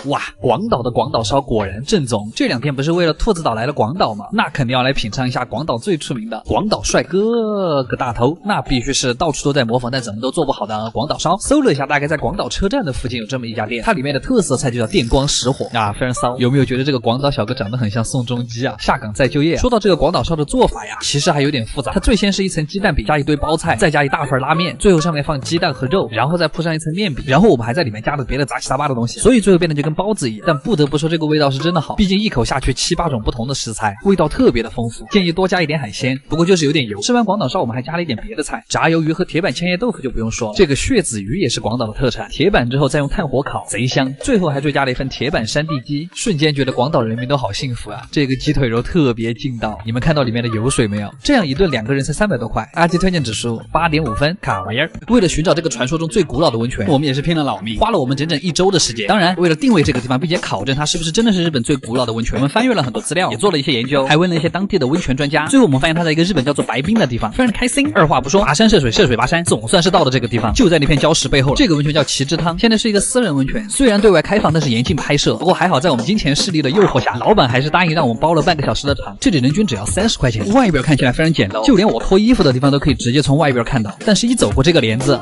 哇，广岛的广岛烧果然正宗。这2天不是为了兔子岛来了广岛吗？那肯定要来品尝一下广岛最出名的广岛帅哥个大头，那必须是到处都在模仿但怎么都做不好的广岛烧。搜了一下，大概在广岛车站的附近有这么一家店，它里面的特色菜就叫电光石火啊，非常骚。有没有觉得这个广岛小哥长得很像宋仲基啊？下岗再就业。说到这个广岛烧的做法呀，其实还有点复杂。它最先是一层鸡蛋饼加一堆包菜，再加一大份拉面，最后上面放鸡蛋和肉，然后再铺上一层面饼，然后我们还在里面加了别的杂七杂八的东西，所以最后变得就跟包子一样。但不得不说这个味道是真的好，毕竟一口下去7、8种不同的食材，味道特别的丰富，建议多加一点海鲜，不过就是有点油。吃完广岛烧我们还加了一点别的菜，炸鱿鱼和铁板千叶豆腐就不用说了，这个血子鱼也是广岛的特产，铁板之后再用炭火烤，贼香。最后还追加了一份铁板山地鸡，瞬间觉得广岛人民都好幸福啊！这个鸡腿肉特别劲道，你们看到里面的油水没有？这样一顿2个人才300多块，阿基推荐指数8.5分，卡玩意儿。为了寻找这个传说中最古老的温泉，我们也是拼了老命，花了我们整整1周的时间。当然，为了定位这个地方，并且考证它是不是真的是日本最古老的温泉，我们翻阅了很多资料，也做了一些研究，还问了一些当地的温泉专家。最后我们发现它在一个日本叫做白滨的地方，非常开心。二话不说，跋山涉水，涉水跋山，总算是到了这个地方，就在那片礁石背后了。这个温泉叫旗之汤，现在是一个私人温泉，虽然对外开放，但是严禁拍摄。不过还好，在我们金钱势力的诱惑下，老板还是答应让我们包了半个小时的场。这里人均只要30块钱，外表看起来非常简陋，就连我脱衣服的地方都可以直接从外边看到，但是一走过这个帘子，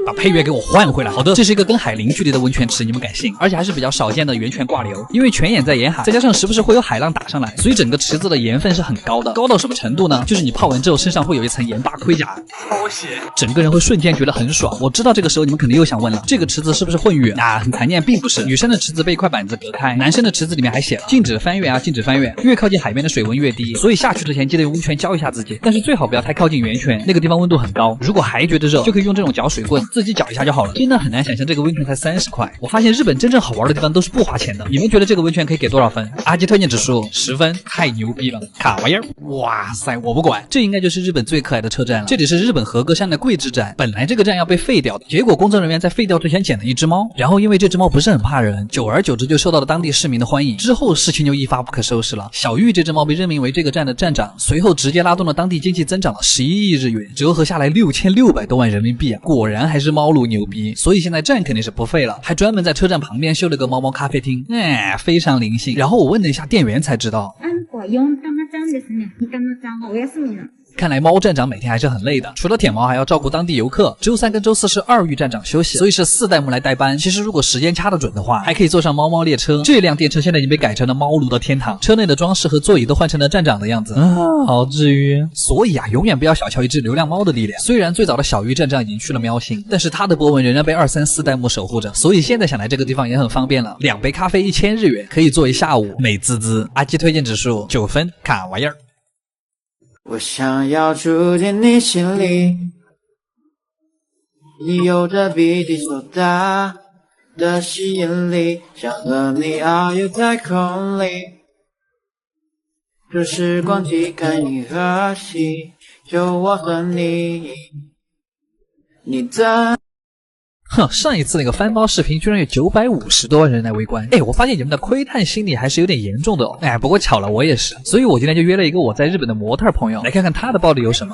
把配乐给我换回来。好的，这是一个跟海零距离的温泉池，你们敢信？而且还是比较少见的源泉挂流，因为泉眼在沿海，再加上时不时会有海浪打上来，所以整个池子的盐分是很高的。高到什么程度呢？就是你泡完之后身上会有一层盐巴盔甲，超咸，整个人会瞬间觉得很爽。我知道这个时候你们肯定又想问了，这个池子是不是混浴啊？很残念，并不是。女生的池子被一块板子隔开，男生的池子里面还写了禁止翻越啊，禁止翻越，越靠近海边的水温越低，所以下去之前记得用温泉浇一下自己，但是最好不要太靠近源泉，那个地方温度很高。如果还觉得热，就可以用这种搅水棍自己搅一下就好了。真的很难想象这个温泉才30块。我发现日本真正好玩的地方都是不花钱的。你们觉得这个温泉可以给多少分？阿基推荐指数10分，太牛逼了，卡玩意儿！哇塞，我不管，这应该就是日本最可爱的车站了。这里是日本和歌山的桂枝站，本来这个站要被废掉的，结果工作人员在废掉之前捡了一只猫，然后因为这只猫不是很怕人，久而久之就受到了当地市民的欢迎。之后事情就一发不可收拾了，小玉这只猫被任命为这个站的站长，随后直接拉动了当地经济增长了11亿日元，折合下来6600多万人民币啊！果然还是猫奴牛逼，所以现在站肯定是不废了，还专门在车站旁边修了个猫猫咖啡厅，非常灵性。然后我问了一下店员才知道，看来猫站长每天还是很累的，除了舔毛还要照顾当地游客。周3跟周4是2玉站长休息，所以是4代目来代班。其实如果时间掐得准的话，还可以坐上猫猫列车。这辆电车现在已经被改成了猫奴的天堂，车内的装饰和座椅都换成了站长的样子，好治愈。所以啊，永远不要小瞧一只流浪猫的力量。虽然最早的小玉站长已经去了喵星，但是他的波纹仍然被2、3、4代目守护着，所以现在想来这个地方也很方便了。2杯咖啡1000日元，可以坐一下午，美滋滋。阿基推荐指数9分，卡玩意儿。我想要住进你心里，你有着比地球大的吸引力，想和你遨游太空里，这时光机看银河系，就我和你，你的。上一次那个翻包视频居然有950多万人来围观，我发现你们的窥探心理还是有点严重的哦。不过巧了，我也是，所以我今天就约了一个我在日本的模特朋友，来看看他的包里有什么。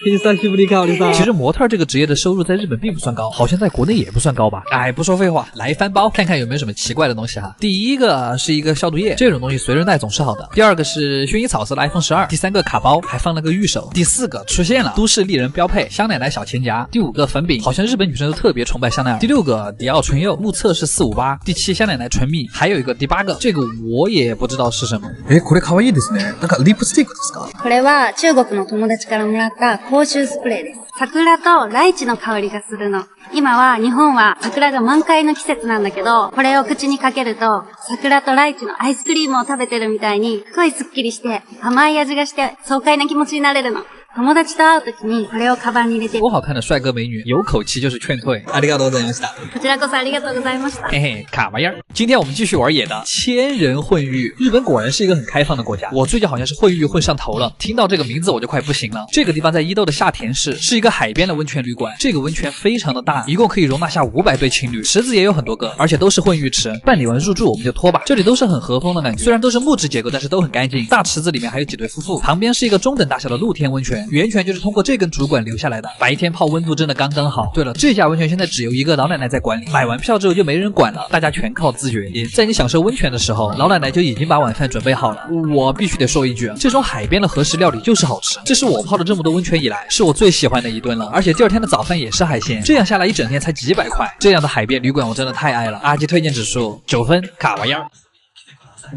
其实模特这个职业的收入在日本并不算高，好像在国内也不算高吧。不说废话，来翻包看看有没有什么奇怪的东西哈。第一个是一个消毒液，这种东西随身带总是好的。第二个是薰衣草色的 iPhone 12。第3个卡包，还放了个玉手。第4个出现了，都市丽人标配香奶奶小钱夹。第5个粉饼，好像日本女生都特别崇拜香奈儿。第6个迪奥唇釉，目测是458。第7香奶奶唇蜜，还有一个第8个，这个我也不知道是什么。これ可愛いですね。なんかリップスティックですか？これは中国の友達からもらった口臭スプレーです。桜とライチの香りがするの。今は日本は桜が満開の季節なんだけど、これを口にかけると、桜とライチのアイスクリームを食べてるみたいに、すごいスッキリして甘い味がして爽快な気持ちになれるの。友達と会うときにこれをカバンに入れて。多好看的帅哥美女，有口气就是劝退。ありがとうございました。こちらこそありがとうございました。嘿嘿，卡玩意儿。今天我们继续玩野的千人混浴。日本果然是一个很开放的国家，我最近好像是混浴混上头了，听到这个名字我就快不行了。这个地方在伊豆的下田市，是一个海边的温泉旅馆。这个温泉非常的大，一共可以容纳下500对情侣，池子也有很多个，而且都是混浴池。办理完入住我们就脱吧。这里都是很和风的感觉，虽然都是木质结构，但是都很干净。大池子里面还有几对夫妇，旁边是一个中等大小的露天温泉，泉，源泉就是通过这根主管流下来的。白天泡温度真的刚刚好。对了，这家温泉现在只有一个老奶奶在管理，买完票之后就没人管了，大家全靠自觉。在你享受温泉的时候，老奶奶就已经把晚饭准备好了。我必须得说一句，这种海边的和食料理就是好吃，这是我泡了这么多温泉以来是我最喜欢的一顿了。而且第二天的早饭也是海鲜，这样下来一整天才几百块，这样的海边旅馆我真的太爱了。阿基推荐指数9分，卡哇呀。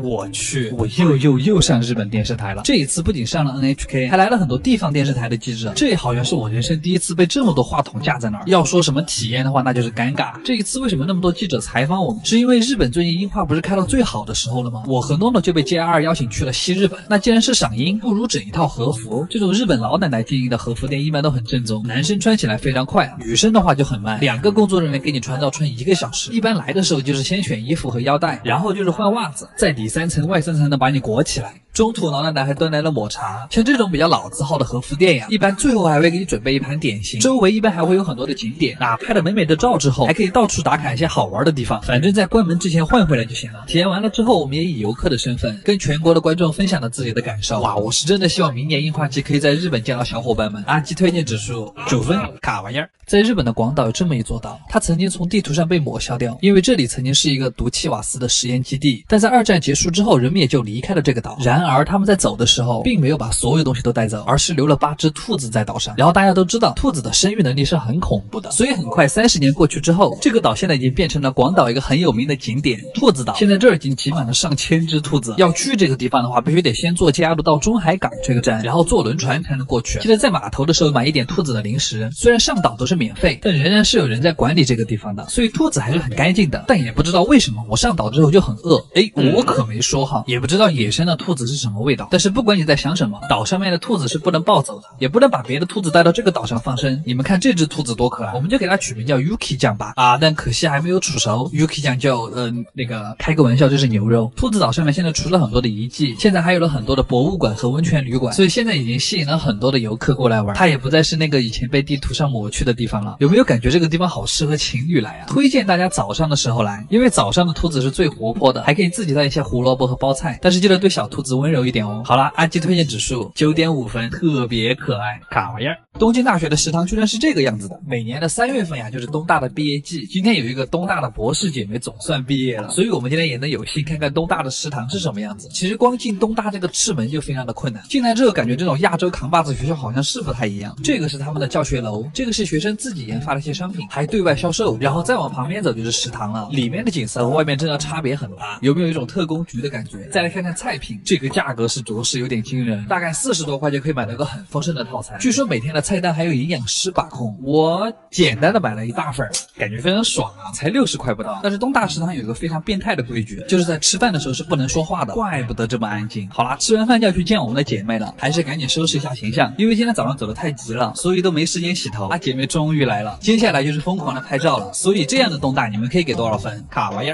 我去，我又上日本电视台了。这一次不仅上了 NHK， 还来了很多地方电视台的记者。这好像是我人生第一次被这么多话筒架在那儿。要说什么体验的话，那就是尴尬。这一次为什么那么多记者采访我们？是因为日本最近樱花不是开到最好的时候了吗？我和诺诺就被 JR 邀请去了西日本。那既然是赏樱，不如整一套和服。这种日本老奶奶经营的和服店一般都很正宗，男生穿起来非常快，女生的话就很慢。2个工作人员给你穿到穿1个小时。一般来的时候就是先选衣服和腰带，然后就是换袜子，再底3层外3层的把你裹起来。中途老奶奶还端来了抹茶。像这种比较老字号的和服店呀，一般最后还会给你准备一盘点心，周围一般还会有很多的景点。拍了美美的照之后，还可以到处打卡一些好玩的地方，反正在关门之前换回来就行了。体验完了之后，我们也以游客的身份跟全国的观众分享了自己的感受。哇，我是真的希望明年樱花季可以在日本见到小伙伴们。阿基推荐指数9分，卡玩意儿。在日本的广岛有这么一座岛，它曾经从地图上被抹消掉，因为这里曾经是一个毒气瓦斯的实验基地。但在2战结束之后，人们也就离开了这个岛。然而他们在走的时候，并没有把所有东西都带走，而是留了8只兔子在岛上。然后大家都知道，兔子的生育能力是很恐怖的，所以很快30年过去之后，这个岛现在已经变成了广岛一个很有名的景点——兔子岛。现在这儿已经挤满了上千只兔子。要去这个地方的话，必须得先坐 JR 到中海港这个站，然后坐轮船才能过去。记得在码头的时候买一点兔子的零食，虽然上岛都是免费，但仍然是有人在管理这个地方的，所以兔子还是很干净的。但也不知道为什么，我上岛之后就很饿。我可没说哈，也不知道野生的兔子是什么味道。但是不管你在想什么，岛上面的兔子是不能抱走的，也不能把别的兔子带到这个岛上放生。你们看这只兔子多可爱，我们就给它取名叫 Yuki 酱吧。但可惜还没有煮熟。Yuki 酱就开个玩笑，这是牛肉。兔子岛上面现在除了很多的遗迹，现在还有了很多的博物馆和温泉旅馆，所以现在已经吸引了很多的游客过来玩。它也不再是那个以前被地图上抹去的地方了。有没有感觉这个地方好适合情侣来啊？推荐大家早上的时候来，因为早上的兔子是最活泼的，还可以自己带一些胡萝卜和包菜，但是记得对小兔子温柔一点哦。好了，阿基推荐指数9.5分，特别可爱，卡哇呀。东京大学的食堂居然是这个样子的。每年的3月份呀，就是东大的毕业季。今天有一个东大的博士姐妹总算毕业了，所以我们今天也能有幸看看东大的食堂是什么样子。其实光进东大这个赤门就非常的困难，进来之后感觉这种亚洲扛把子学校好像是不太一样。这个是他们的教学楼，这个是学生自己研发的一些商品，还对外销售。然后再往旁边走就是食堂了，里面的景色和外面真的差别很大，有没有一种特工局的感觉？再来看看菜品，这个价格是着实有点惊人，大概40多块就可以买到个很丰盛的套餐。据说每天的菜单还有营养师把控，我简单的买了一大份，感觉非常爽啊，才60块不到。但是东大食堂有一个非常变态的规矩，就是在吃饭的时候是不能说话的，怪不得这么安静。好啦，吃完饭就要去见我们的姐妹了，还是赶紧收拾一下形象，因为今天早上走得太急了，所以都没时间洗头。姐妹终于来了，接下来就是疯狂的拍照了。所以这样的东大你们可以给多少分？卡哇呀。